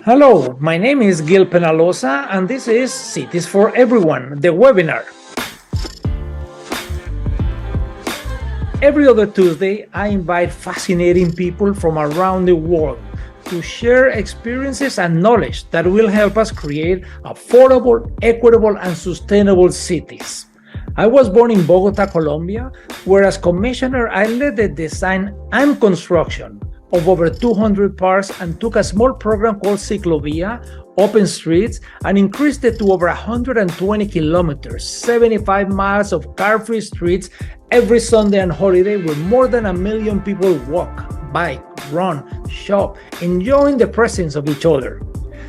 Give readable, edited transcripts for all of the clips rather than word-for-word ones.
Hello, my name is Gil Penalosa, and this is Cities for Everyone, the webinar. Every other Tuesday, I invite fascinating people from around the world to share experiences and knowledge that will help us create affordable, equitable, and sustainable cities. I was born in Bogota, Colombia, where as commissioner, I led the design and construction of over 200 parks and took a small program called Ciclovia, Open Streets, and increased it to over 120 kilometers, 75 miles of car-free streets every Sunday and holiday, where more than 1 million people walk, bike, run, shop, enjoying the presence of each other.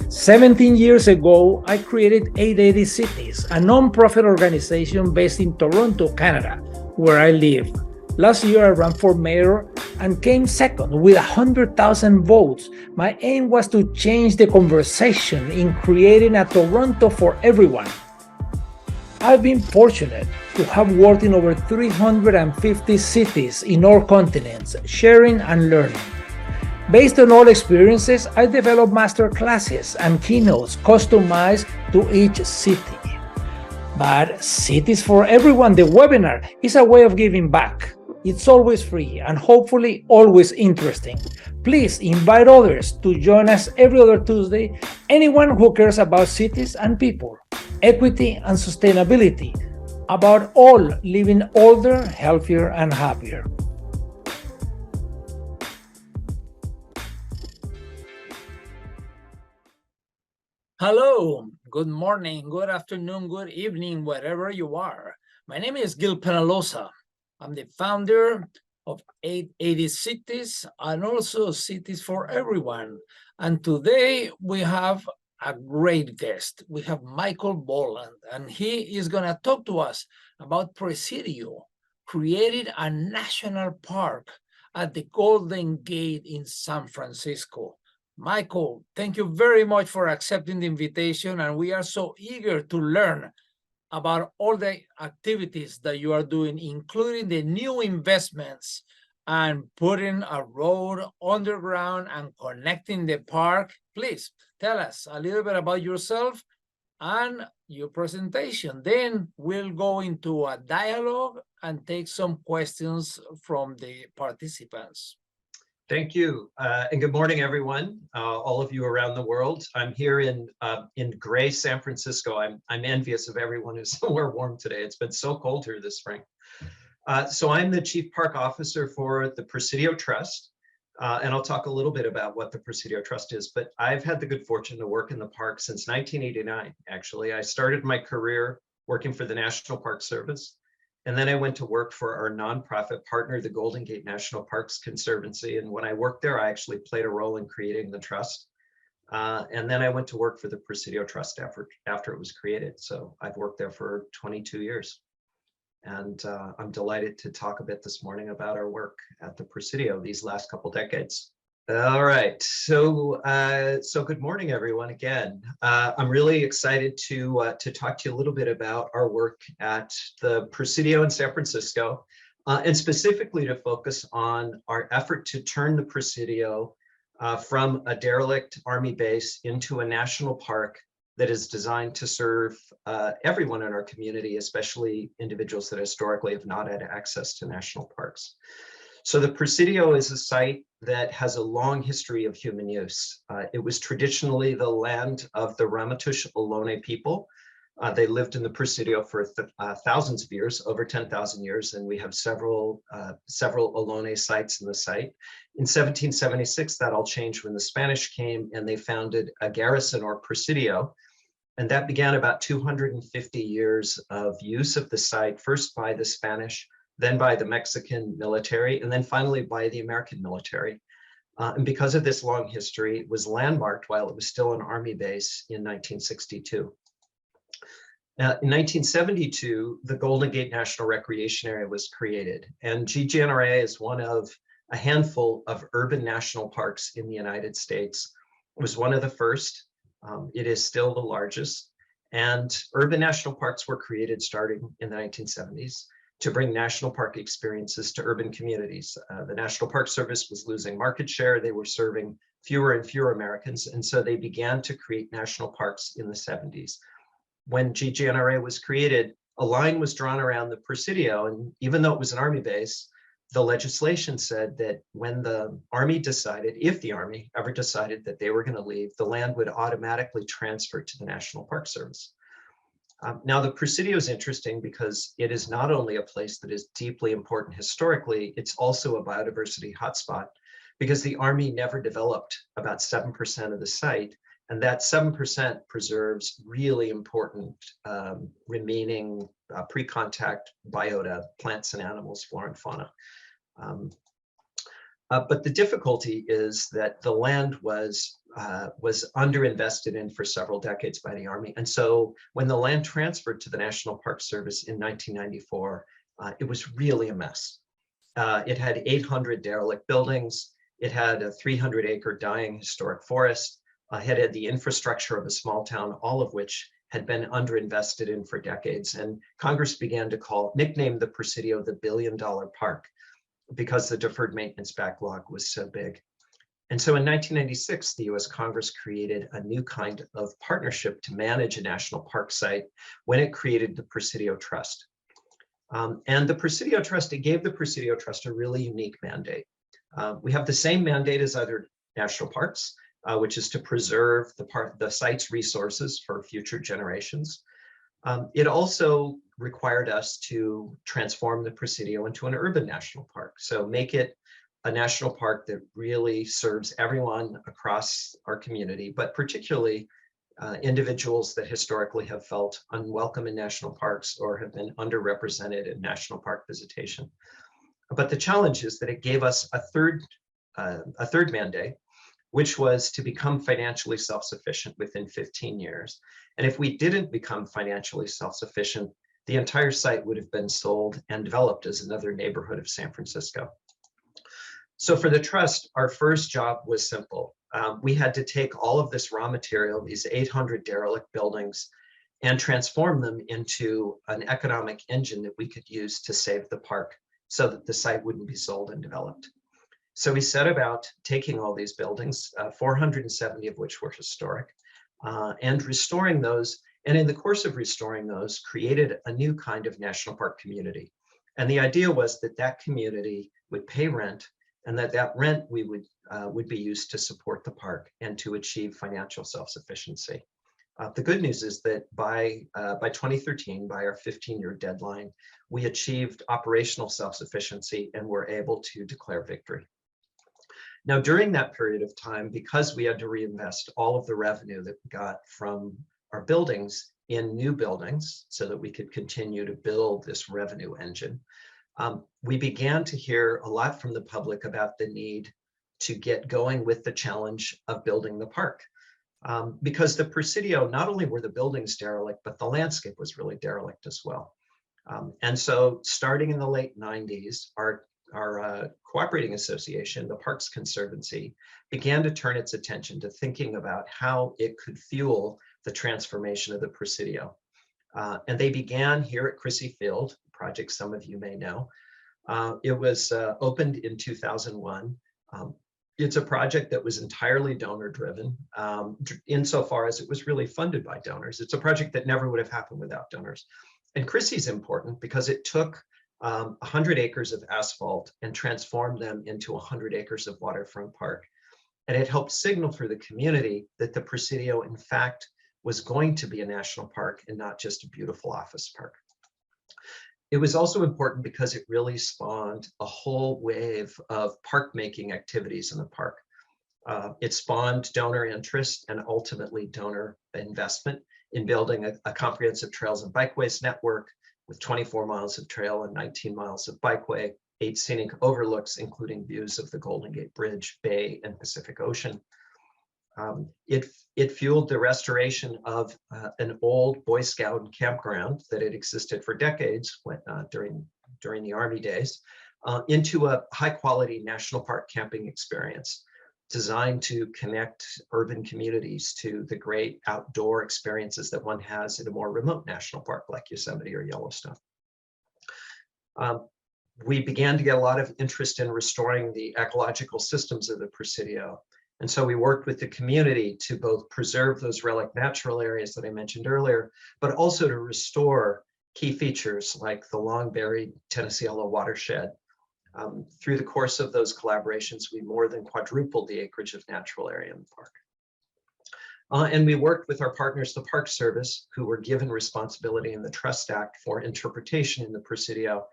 17 years ago, I created 880 Cities, a non-profit organization based in Toronto, Canada, where I live. Last year, I ran for mayor and came second with 100,000 votes. My aim was to change the conversation in creating a Toronto for everyone. I've been fortunate to have worked in over 350 cities in all continents, sharing and learning. Based on all experiences, I developed master classes and keynotes customized to each city. But Cities for Everyone, the webinar, is a way of giving back. It's always free and hopefully always interesting. Please invite others to join us every other Tuesday, anyone who cares about cities and people, equity and sustainability, about all living older, healthier, and happier. Hello, good morning, good afternoon, good evening, wherever you are. My name is Gil Penalosa. I'm the founder of 880 Cities and also Cities for Everyone. And today we have a great guest. We have Michael Boland, and he is going to talk to us about Presidio, created a national park at the Golden Gate in San Francisco. Michael, thank you very much for accepting the invitation, and we are so eager to learn about all the activities that you are doing, including the new investments and putting a road underground and connecting the park. Please tell us a little bit about yourself and your presentation. Then we'll go into a dialogue and take some questions from the participants. Thank you, and good morning, everyone. All of you around the world. I'm here in gray San Francisco. I'm envious of everyone who's somewhere warm today. It's been so cold here this spring. So I'm the Chief Park Officer for the Presidio Trust, and I'll talk a little bit about what the Presidio Trust is. But I've had the good fortune to work in the park since 1989. Actually, I started my career working for the National Park Service. And then I went to work for our nonprofit partner, the Golden Gate National Parks Conservancy. And when I worked there, I actually played a role in creating the trust. And then I went to work for the Presidio Trust after it was created. So I've worked there for 22 years. And I'm delighted to talk a bit this morning about our work at the Presidio these last couple decades. All right, so good morning, everyone. Again, I'm really excited to talk to you a little bit about our work at the Presidio in San Francisco, and specifically to focus on our effort to turn the Presidio from a derelict Army base into a national park that is designed to serve everyone in our community, especially individuals that historically have not had access to national parks. So the Presidio is a site that has a long history of human use. It was traditionally the land of the Ramaytush Ohlone people. They lived in the Presidio for thousands of years, over 10,000 years, and we have several Ohlone sites in the site. In 1776, that all changed when the Spanish came and they founded a garrison or Presidio, and that began about 250 years of use of the site, first by the Spanish, then by the Mexican military, and then finally by the American military. And because of this long history, it was landmarked while it was still an Army base in 1962. In 1972, the Golden Gate National Recreation Area was created, and GGNRA is one of a handful of urban national parks in the United States. It was one of the first. It is still the largest, and urban national parks were created starting in the 1970s. To bring national park experiences to urban communities. The National Park Service was losing market share. They were serving fewer and fewer Americans. And so they began to create national parks in the 70s. When GGNRA was created, a line was drawn around the Presidio, and even though it was an Army base, the legislation said that when the Army decided, if the Army ever decided that they were going to leave, the land would automatically transfer to the National Park Service. Now, the Presidio is interesting because it is not only a place that is deeply important historically, it's also a biodiversity hotspot because the Army never developed about 7% of the site, and that 7% preserves really important remaining pre-contact biota, plants and animals, flora and fauna. But the difficulty is that the land was underinvested in for several decades by the Army. And so when the land transferred to the National Park Service in 1994, it was really a mess. It had 800 derelict buildings. It had a 300-acre dying historic forest. It had the infrastructure of a small town, all of which had been underinvested in for decades. And Congress began to nickname the Presidio the billion-dollar park because the deferred maintenance backlog was so big. And so in 1996, the US Congress created a new kind of partnership to manage a national park site when it created the Presidio Trust. And the Presidio Trust, it gave the Presidio Trust a really unique mandate. We have the same mandate as other national parks, which is to preserve the site's resources for future generations. It also required us to transform the Presidio into an urban national park. So make it a national park that really serves everyone across our community, but particularly individuals that historically have felt unwelcome in national parks or have been underrepresented in national park visitation. But the challenge is that it gave us a third mandate, which was to become financially self-sufficient within 15 years. And if we didn't become financially self-sufficient, the entire site would have been sold and developed as another neighborhood of San Francisco. So for the trust, our first job was simple. We had to take all of this raw material, these 800 derelict buildings, and transform them into an economic engine that we could use to save the park so that the site wouldn't be sold and developed. So we set about taking all these buildings, 470 of which were historic, and restoring those. And in the course of restoring those, created a new kind of national park community. And the idea was that that community would pay rent, and that rent would be used to support the park and to achieve financial self-sufficiency. The good news is that by 2013, by our 15-year deadline, we achieved operational self-sufficiency and were able to declare victory. Now, during that period of time, because we had to reinvest all of the revenue that we got from our buildings in new buildings so that we could continue to build this revenue engine, we began to hear a lot from the public about the need to get going with the challenge of building the park. Because the Presidio, not only were the buildings derelict, but the landscape was really derelict as well. And so starting in the late 90s, our cooperating association, the Parks Conservancy, began to turn its attention to thinking about how it could fuel the transformation of the Presidio. And they began here at Crissy Field, a project some of you may know. It was opened in 2001. It's a project that was entirely donor driven, insofar as it was really funded by donors. It's a project that never would have happened without donors. And Crissy's important because it took 100 acres of asphalt and transformed them into 100 acres of waterfront park. And it helped signal for the community that the Presidio, in fact, was going to be a national park and not just a beautiful office park. It was also important because it really spawned a whole wave of park making activities in the park. It spawned donor interest and ultimately donor investment in building a comprehensive trails and bikeways network with 24 miles of trail and 19 miles of bikeway, 8 scenic overlooks, including views of the Golden Gate Bridge, Bay, and Pacific Ocean. It fueled the restoration of an old Boy Scout campground that had existed for decades during the Army days into a high-quality national park camping experience designed to connect urban communities to the great outdoor experiences that one has in a more remote national park like Yosemite or Yellowstone. We began to get a lot of interest in restoring the ecological systems of the Presidio. And so we worked with the community to both preserve those relic natural areas that I mentioned earlier, but also to restore key features like the long-buried Tennesseela watershed. Through the course of those collaborations, we more than quadrupled the acreage of natural area in the park. And we worked with our partners, the Park Service, who were given responsibility in the Trust Act for interpretation in the Presidio,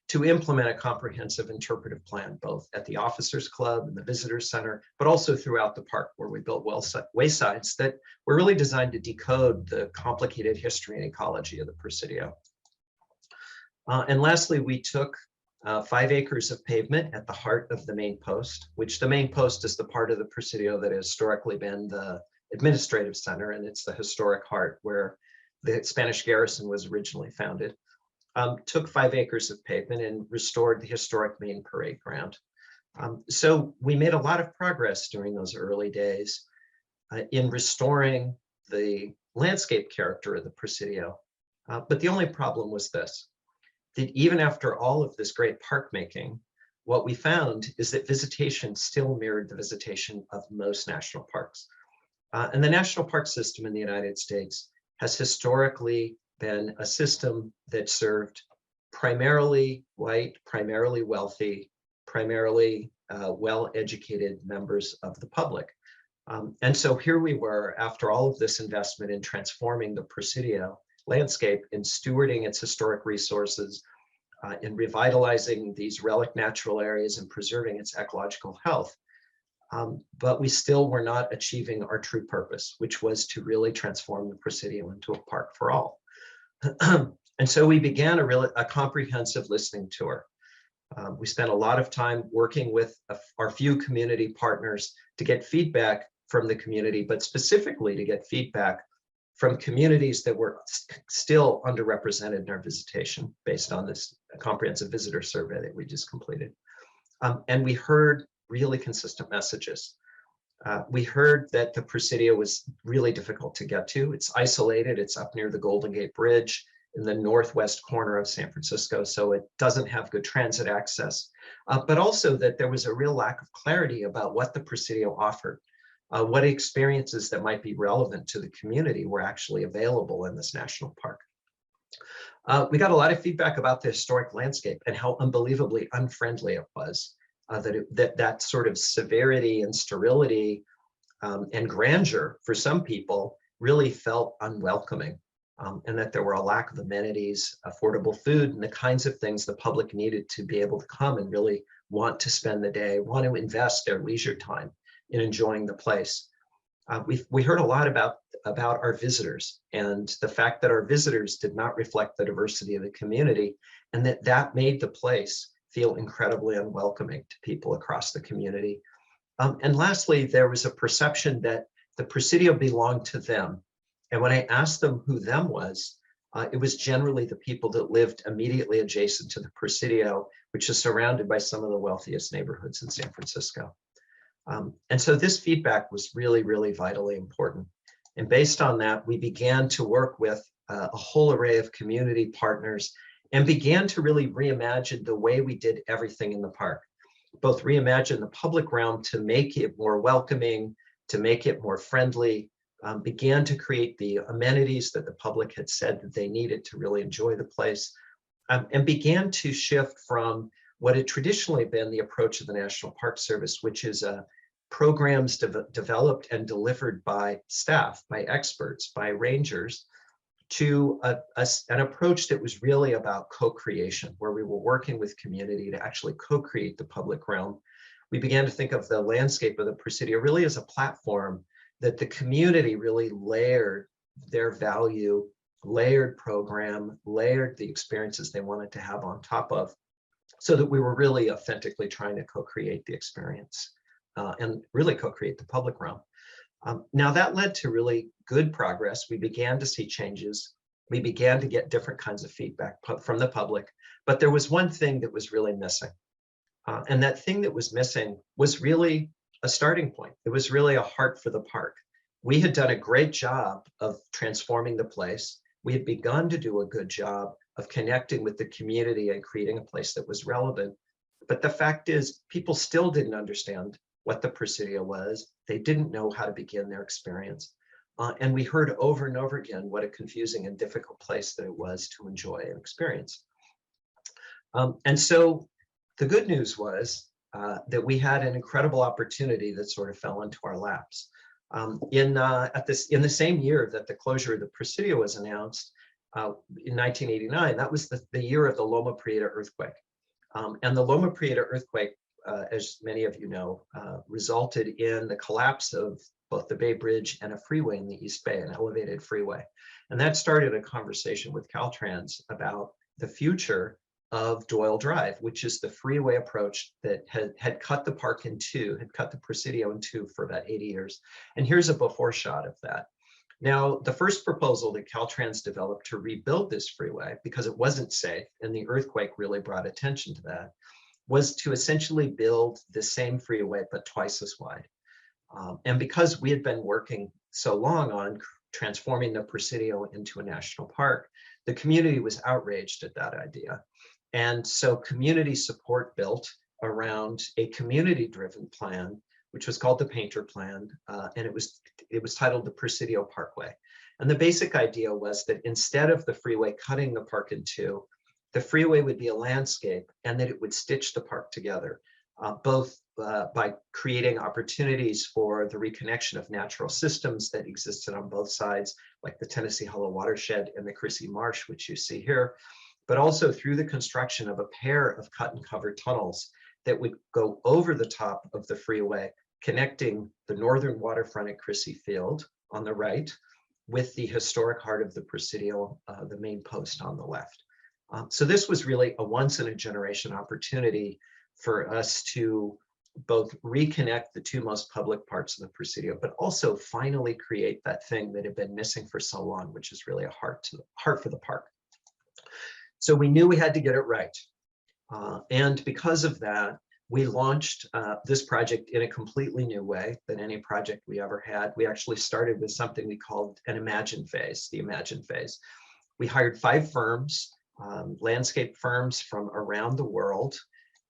to implement a comprehensive interpretive plan, both at the Officers Club and the Visitors Center, but also throughout the park, where we built waysides that were really designed to decode the complicated history and ecology of the Presidio. And lastly, we took 5 acres of pavement at the heart of the main post, which the main post is the part of the Presidio that has historically been the administrative center, and it's the historic heart where the Spanish garrison was originally founded. Took 5 acres of pavement and restored the historic main parade ground. So we made a lot of progress during those early days in restoring the landscape character of the Presidio. But the only problem was this, that even after all of this great park making, what we found is that visitation still mirrored the visitation of most national parks. And the national park system in the United States has historically been a system that served primarily white, primarily wealthy, primarily well-educated members of the public. And so here we were, after all of this investment in transforming the Presidio landscape, in stewarding its historic resources, in revitalizing these relic natural areas and preserving its ecological health. But we still were not achieving our true purpose, which was to really transform the Presidio into a park for all. And so we began a comprehensive listening tour. We spent a lot of time working with our few community partners to get feedback from the community, but specifically to get feedback from communities that were still underrepresented in our visitation based on this comprehensive visitor survey that we just completed. And we heard really consistent messages. We heard that the Presidio was really difficult to get to. It's isolated, it's up near the Golden Gate Bridge in the northwest corner of San Francisco, so it doesn't have good transit access, but also that there was a real lack of clarity about what the Presidio offered, what experiences that might be relevant to the community were actually available in this national park. We got a lot of feedback about the historic landscape and how unbelievably unfriendly it was, that sort of severity and sterility and grandeur for some people really felt unwelcoming, and that there were a lack of amenities, affordable food, and the kinds of things the public needed to be able to come and really want to spend the day, want to invest their leisure time in enjoying the place. We heard a lot about our visitors and the fact that our visitors did not reflect the diversity of the community, and that made the place feel incredibly unwelcoming to people across the community. And lastly, there was a perception that the Presidio belonged to them. And when I asked them who them was, it was generally the people that lived immediately adjacent to the Presidio, which is surrounded by some of the wealthiest neighborhoods in San Francisco. And so this feedback was really, really vitally important. And based on that, we began to work with a whole array of community partners and began to really reimagine the way we did everything in the park, both reimagine the public realm to make it more welcoming, to make it more friendly, began to create the amenities that the public had said that they needed to really enjoy the place, and began to shift from what had traditionally been the approach of the National Park Service, which is programs developed and delivered by staff, by experts, by rangers, to an approach that was really about co-creation, where we were working with community to actually co-create the public realm. We began to think of the landscape of the Presidio really as a platform that the community really layered their value, layered program, layered the experiences they wanted to have on top of, so that we were really authentically trying to co-create the experience and really co-create the public realm. Now that led to really good progress. We began to see changes. We began to get different kinds of feedback from the public, but there was one thing that was really missing. And that thing that was missing was really a starting point. It was really a heart for the park. We had done a great job of transforming the place. We had begun to do a good job of connecting with the community and creating a place that was relevant. But the fact is, people still didn't understand what the Presidio was. They didn't know how to begin their experience. And we heard over and over again what a confusing and difficult place that it was to enjoy and experience. And so the good news was that we had an incredible opportunity that sort of fell into our laps. In the same year that the closure of the Presidio was announced, in 1989, that was the year of the Loma Prieta earthquake. And the Loma Prieta earthquake, as many of you know, resulted in the collapse of both the Bay Bridge and a freeway in the East Bay, an elevated freeway. And that started a conversation with Caltrans about the future of Doyle Drive, which is the freeway approach that had cut the park in two, had cut the Presidio in two for about 80 years. And here's a before shot of that. Now, the first proposal that Caltrans developed to rebuild this freeway, because it wasn't safe, and the earthquake really brought attention to that, was to essentially build the same freeway, but twice as wide. And because we had been working so long on transforming the Presidio into a national park, the community was outraged at that idea. And so community support built around a community-driven plan, which was called the Painter Plan, and it was titled the Presidio Parkway. And the basic idea was that instead of the freeway cutting the park in two, the freeway would be a landscape and that it would stitch the park together, both by creating opportunities for the reconnection of natural systems that existed on both sides, like the Tennessee Hollow watershed and the Crissy Marsh, which you see here, but also through the construction of a pair of cut and covered tunnels that would go over the top of the freeway, connecting the northern waterfront at Crissy Field on the right with the historic heart of the Presidio, the main post on the left. So this was really a once in a generation opportunity for us to both reconnect the two most public parts of the Presidio, but also finally create that thing that had been missing for so long, which is really a heart for the park. So we knew we had to get it right. And because of that, we launched this project in a completely new way than any project we ever had. We actually started with something we called an Imagine phase, the Imagine phase. We hired 5 firms, landscape firms from around the world.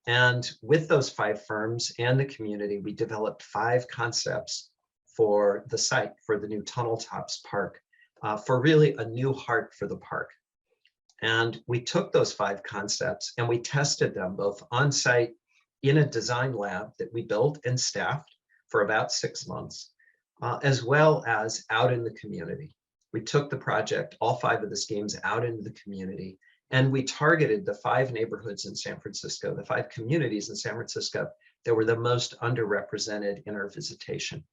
And with those 5 firms and the community, we developed 5 concepts for the site, for the new Tunnel Tops Park, for really a new heart for the park. And we took those 5 concepts and we tested them both on site in a design lab that we built and staffed for about 6 months, as well as out in the community. We took the project, all 5 of the schemes, out into the community, and we targeted the 5 neighborhoods in San Francisco, the 5 communities in San Francisco that were the most underrepresented in our visitation.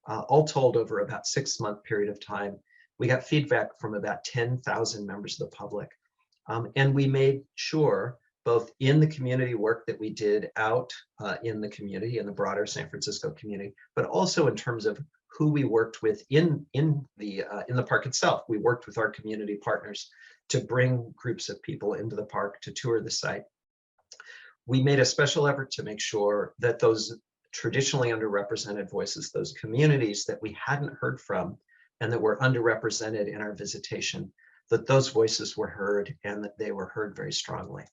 All told, over about 6-month period of time, we got feedback from about 10,000 members of the public. And we made sure, both in the community work that we did out in the community, in the broader San Francisco community, but also in terms of who we worked with in the park itself. We worked with our community partners to bring groups of people into the park to tour the site. We made a special effort to make sure that those traditionally underrepresented voices, those communities that we hadn't heard from and that were underrepresented in our visitation, that those voices were heard and that they were heard very strongly.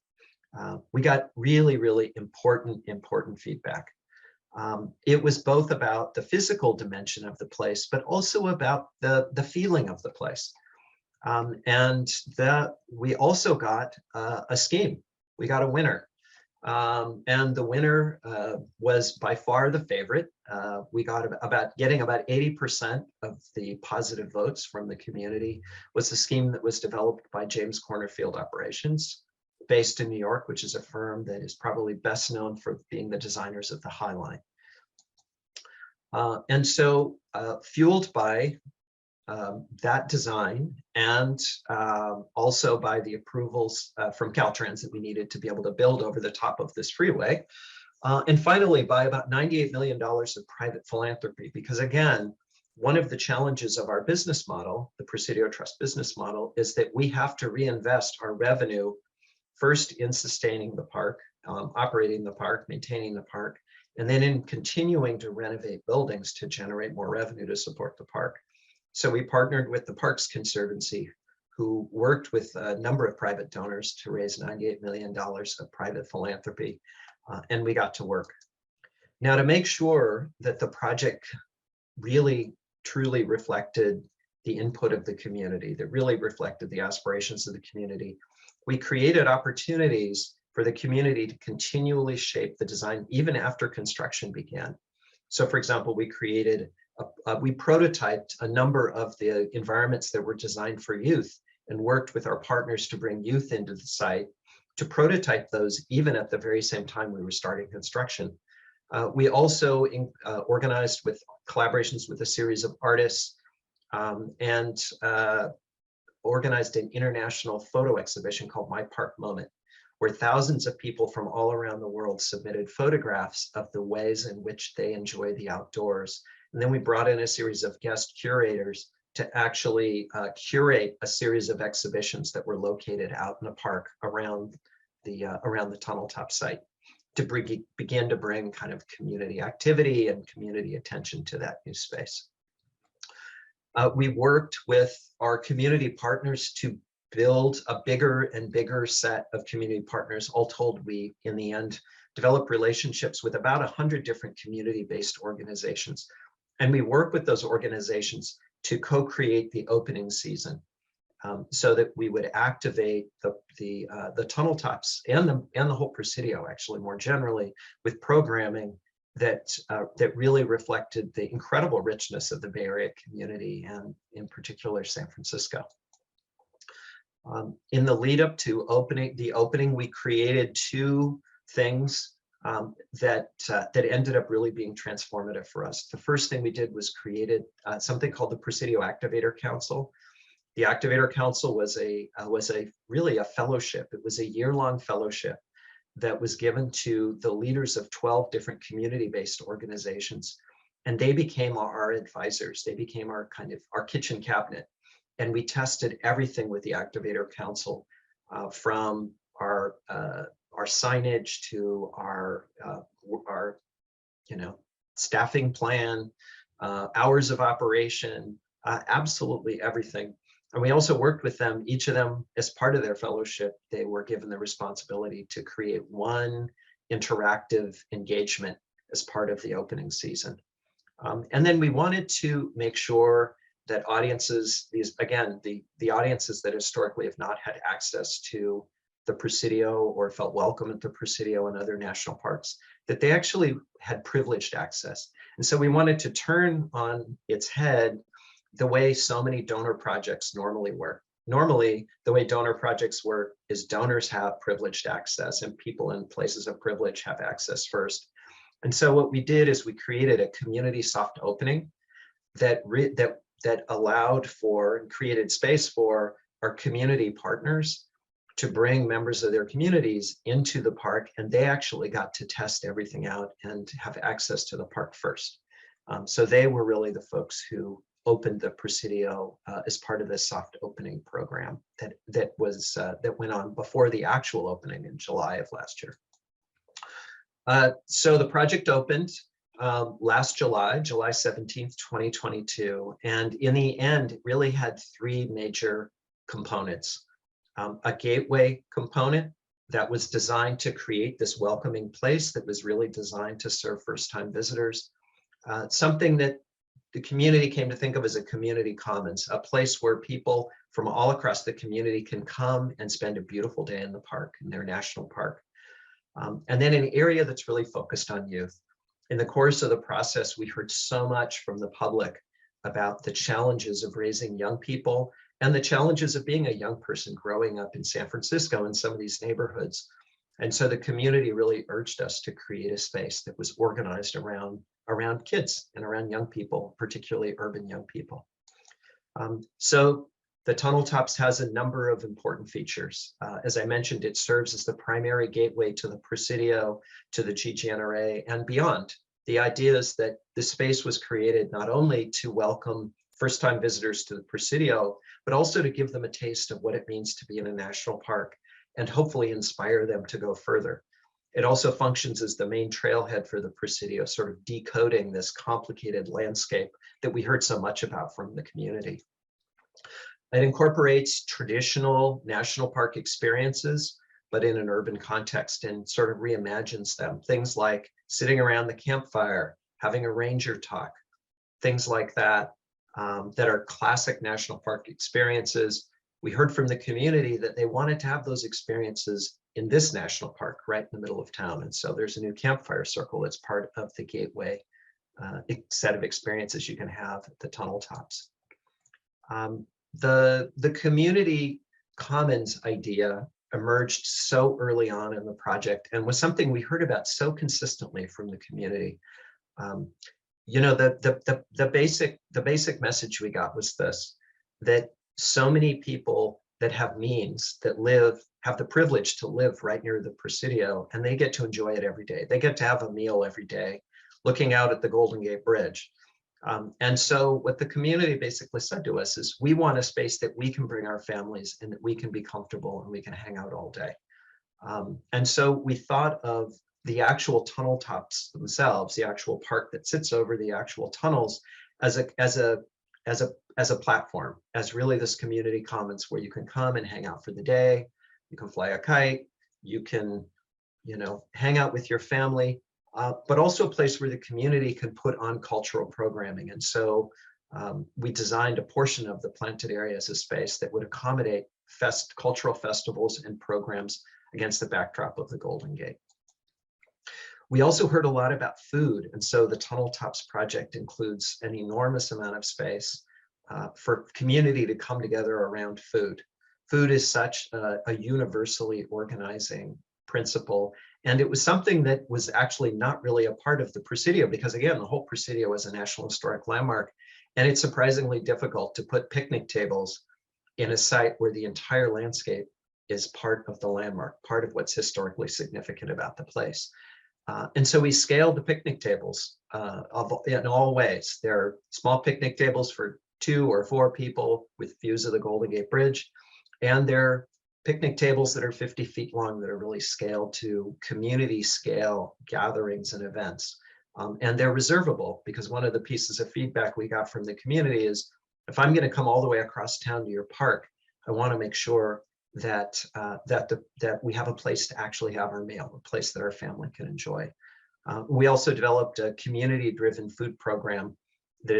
We got really, really important feedback. It was both about the physical dimension of the place, but also about the feeling of the place. And that we also got a scheme. We got a winner. And the winner was by far the favorite. We got getting about 80% of the positive votes from the community, was the scheme that was developed by James Corner Field Operations, based in New York, which is a firm that is probably best known for being the designers of the High Line. And so fueled by that design and also by the approvals from Caltrans that we needed to be able to build over the top of this freeway. And finally, by about $98 million of private philanthropy, because again, one of the challenges of our business model, the Presidio Trust business model, is that we have to reinvest our revenue first in sustaining the park, operating the park, maintaining the park, and then in continuing to renovate buildings to generate more revenue to support the park. So we partnered with the Parks Conservancy, who worked with a number of private donors to raise $98 million of private philanthropy, and we got to work. Now, to make sure that the project really truly reflected the input of the community, that really reflected the aspirations of the community, we created opportunities for the community to continually shape the design even after construction began. So for example, we prototyped a number of the environments that were designed for youth and worked with our partners to bring youth into the site to prototype those even at the very same time we were starting construction. We also organized with collaborations with a series of artists and organized an international photo exhibition called My Park Moment, where thousands of people from all around the world submitted photographs of the ways in which they enjoy the outdoors. And then we brought in a series of guest curators to actually curate a series of exhibitions that were located out in the park around the Tunnel Top site to begin to bring kind of community activity and community attention to that new space. We worked with our community partners to build a bigger and bigger set of community partners. All told, we, in the end, developed relationships with about 100 different community-based organizations. And we work with those organizations to co-create the opening season so that we would activate the Tunnel Tops and the whole Presidio, actually, more generally, with programming that really reflected the incredible richness of the Bay Area community and in particular San Francisco. In the lead up to the opening, we created two things that ended up really being transformative for us. The first thing we did was created something called the Presidio Activator Council. The Activator Council was really a fellowship. It was a year-long fellowship that was given to the leaders of 12 different community-based organizations. And they became our advisors. They became our kitchen cabinet. And we tested everything with the Activator Council, from our signage to our staffing plan, hours of operation, absolutely everything. And we also worked with them, each of them, as part of their fellowship, they were given the responsibility to create one interactive engagement as part of the opening season. And then we wanted to make sure that audiences, the audiences that historically have not had access to the Presidio or felt welcome at the Presidio and other national parks, that they actually had privileged access. And so we wanted to turn on its head the way so many donor projects normally work. Normally, the way donor projects work is donors have privileged access and people in places of privilege have access first. And so what we did is we created a community soft opening that allowed for and created space for our community partners to bring members of their communities into the park, and they actually got to test everything out and have access to the park first. So they were really the folks who opened the Presidio as part of this soft opening program that went on before the actual opening in July of last year. So the project opened last July 17th, 2022. And in the end, it really had three major components. A gateway component that was designed to create this welcoming place that was really designed to serve first-time visitors. Something that the community came to think of as a community commons, a place where people from all across the community can come and spend a beautiful day in the park, in their national park. And then an area that's really focused on youth. In the course of the process, we heard so much from the public about the challenges of raising young people and the challenges of being a young person growing up in San Francisco in some of these neighborhoods. And so the community really urged us to create a space that was organized around kids and around young people, particularly urban young people. So the Tunnel Tops has a number of important features. As I mentioned, it serves as the primary gateway to the Presidio, to the GGNRA, and beyond. The idea is that the space was created not only to welcome first-time visitors to the Presidio, but also to give them a taste of what it means to be in a national park and hopefully inspire them to go further. It also functions as the main trailhead for the Presidio, sort of decoding this complicated landscape that we heard so much about from the community. It incorporates traditional national park experiences, but in an urban context, and sort of reimagines them. Things like sitting around the campfire, having a ranger talk, things like that, that are classic national park experiences. We heard from the community that they wanted to have those experiences in this national park right in the middle of town. And so there's a new campfire circle that's part of the gateway set of experiences you can have at the tunnel tops. The community commons idea emerged so early on in the project and was something we heard about so consistently from the community. You know, the basic message we got was this, that so many people that have means, that have the privilege to live right near the Presidio, and they get to enjoy it every day. They get to have a meal every day, looking out at the Golden Gate Bridge. And so what the community basically said to us is, we want a space that we can bring our families and that we can be comfortable and we can hang out all day. And so we thought of the actual tunnel tops themselves, the actual park that sits over the actual tunnels, as a platform, as really this community commons where you can come and hang out for the day. You can fly a kite, you can, you know, hang out with your family, but also a place where the community can put on cultural programming. And so we designed a portion of the planted area as a space that would accommodate cultural festivals and programs against the backdrop of the Golden Gate. We also heard a lot about food. And so the Tunnel Tops project includes an enormous amount of space for community to come together around food. Food is such a universally organizing principle. And it was something that was actually not really a part of the Presidio, because again, the whole Presidio is a National Historic Landmark. And it's surprisingly difficult to put picnic tables in a site where the entire landscape is part of the landmark, part of what's historically significant about the place. And so we scaled the picnic tables in all ways. There are small picnic tables for 2 or 4 people with views of the Golden Gate Bridge. And there are picnic tables that are 50 feet long that are really scaled to community scale gatherings and events. And they're reservable, because one of the pieces of feedback we got from the community is, if I'm going to come all the way across town to your park, I want to make sure that that we have a place to actually have our meal, a place that our family can enjoy. We also developed a community-driven food program that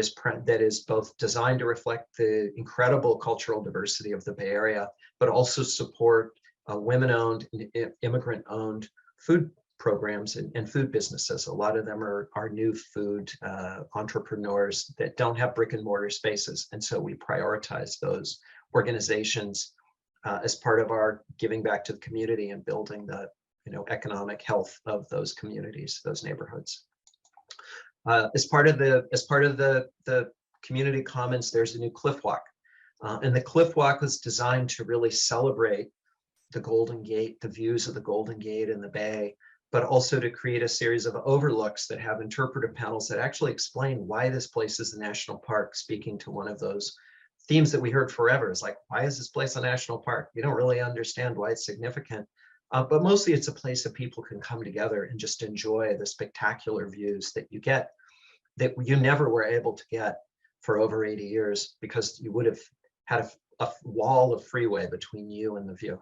is both designed to reflect the incredible cultural diversity of the Bay Area, but also support women-owned and immigrant-owned food programs and food businesses. A lot of them are new food entrepreneurs that don't have brick and mortar spaces. And so we prioritize those organizations as part of our giving back to the community and building the economic health of those communities, those neighborhoods. As part of the community commons, there's a new cliff walk. And the cliff walk was designed to really celebrate the Golden Gate, the views of the Golden Gate and the Bay, but also to create a series of overlooks that have interpretive panels that actually explain why this place is a national park, speaking to one of those themes that we heard forever. Is like, why is this place a national park? You don't really understand why it's significant. But mostly it's a place that people can come together and just enjoy the spectacular views that you get, that you never were able to get for over 80 years, because you would have had a wall of freeway between you and the view.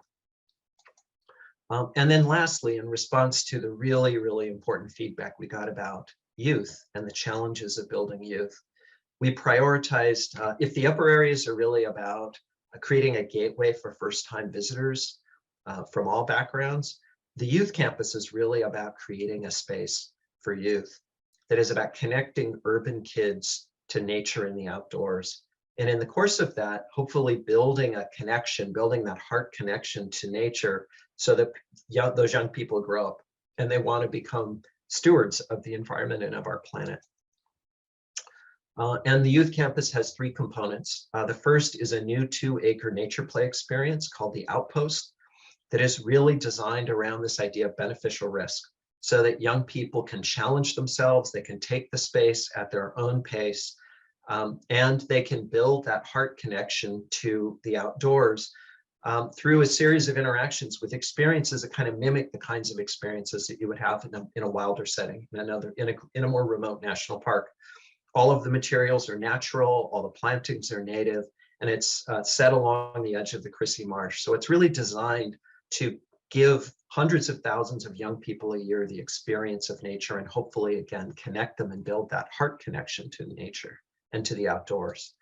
And then lastly, in response to the really, really important feedback we got about youth and the challenges of building youth, we prioritized, if the upper areas are really about creating a gateway for first-time visitors from all backgrounds, the youth campus is really about creating a space for youth that is about connecting urban kids to nature and the outdoors. And in the course of that, hopefully building a connection, building that heart connection to nature, so that those young people grow up and they want to become stewards of the environment and of our planet. And the youth campus has 3 components. The first is a new 2-acre nature play experience called the Outpost, that is really designed around this idea of beneficial risk, so that young people can challenge themselves, they can take the space at their own pace, and they can build that heart connection to the outdoors through a series of interactions with experiences that kind of mimic the kinds of experiences that you would have in a wilder setting, in a more remote national park. All of the materials are natural, all the plantings are native, and it's set along the edge of the Crissy Marsh. So it's really designed to give hundreds of thousands of young people a year the experience of nature, and hopefully, again, connect them and build that heart connection to nature and to the outdoors.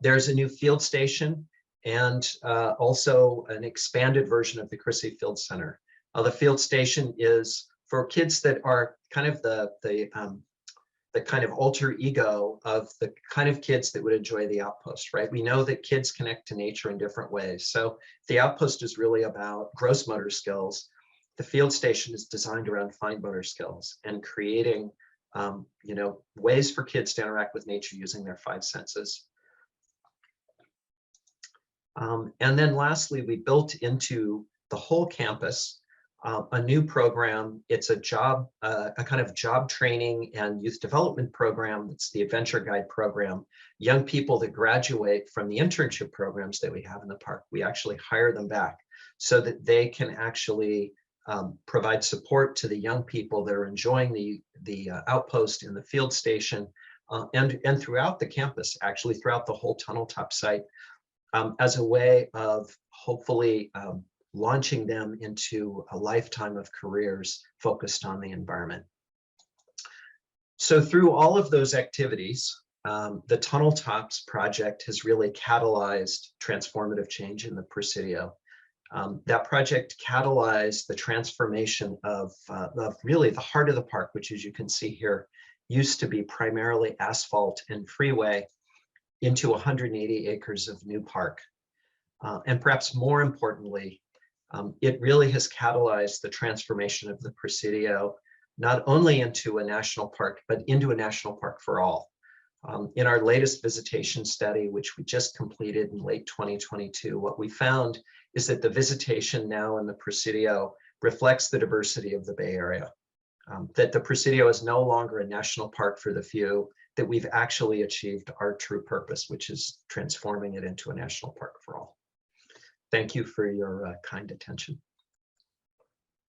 There's a new field station and also an expanded version of the Chrissy Field Center. The field station is for kids that are kind of the kind of alter ego of the kind of kids that would enjoy the outpost, right? We know that kids connect to nature in different ways. So the outpost is really about gross motor skills. The field station is designed around fine motor skills and creating, ways for kids to interact with nature using their five senses. And then lastly, we built into the whole campus a new program. It's a kind of job training and youth development program. It's the Adventure Guide program. Young people that graduate from the internship programs that we have in the park, we actually hire them back so that they can actually provide support to the young people that are enjoying the outpost in the field station and throughout the campus, actually throughout the whole tunnel top site, as a way of hopefully launching them into a lifetime of careers focused on the environment. So through all of those activities, the Tunnel Tops project has really catalyzed transformative change in the Presidio. That project catalyzed the transformation of really the heart of the park, which, as you can see here, used to be primarily asphalt and freeway, into 180 acres of new park. And perhaps more importantly, it really has catalyzed the transformation of the Presidio, not only into a national park, but into a national park for all. In our latest visitation study, which we just completed in late 2022, what we found is that the visitation now in the Presidio reflects the diversity of the Bay Area, that the Presidio is no longer a national park for the few, that we've actually achieved our true purpose, which is transforming it into a national park for all. Thank you for your kind attention.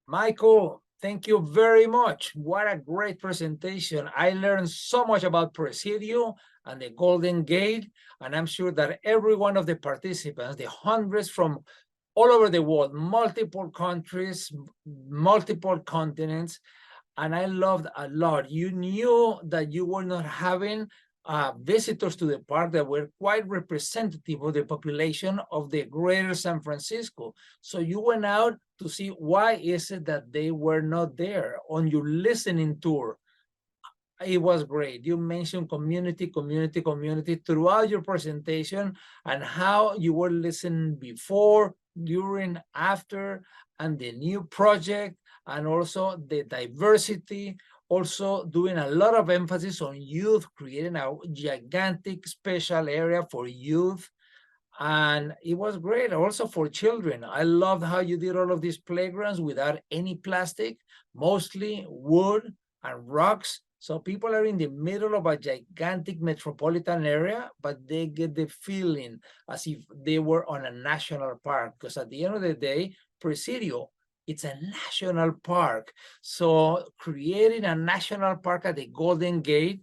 Michael, thank you very much. What a great presentation. I learned so much about Presidio and the Golden Gate, and I'm sure that every one of the participants, the hundreds from all over the world, multiple countries, multiple continents, and I loved a lot. You knew that you were not having visitors to the park that were quite representative of the population of the greater San Francisco. So you went out to see why is it that they were not there on your listening tour. It was great. You mentioned community, community, community throughout your presentation and how you were listening before, during, after, and the new project, and also the diversity, also doing a lot of emphasis on youth, creating a gigantic special area for youth. And it was great also for children. I loved how you did all of these playgrounds without any plastic, mostly wood and rocks. So people are in the middle of a gigantic metropolitan area, but they get the feeling as if they were on a national park. Because at the end of the day, Presidio, it's a national park. So creating a national park at the Golden Gate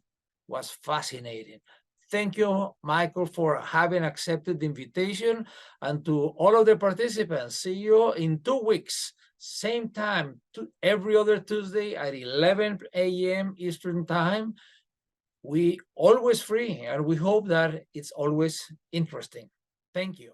was fascinating. Thank you, Michael, for having accepted the invitation. And to all of the participants, see you in 2 weeks, same time, every other Tuesday at 11 a.m. Eastern time. We always free, and we hope that it's always interesting. Thank you.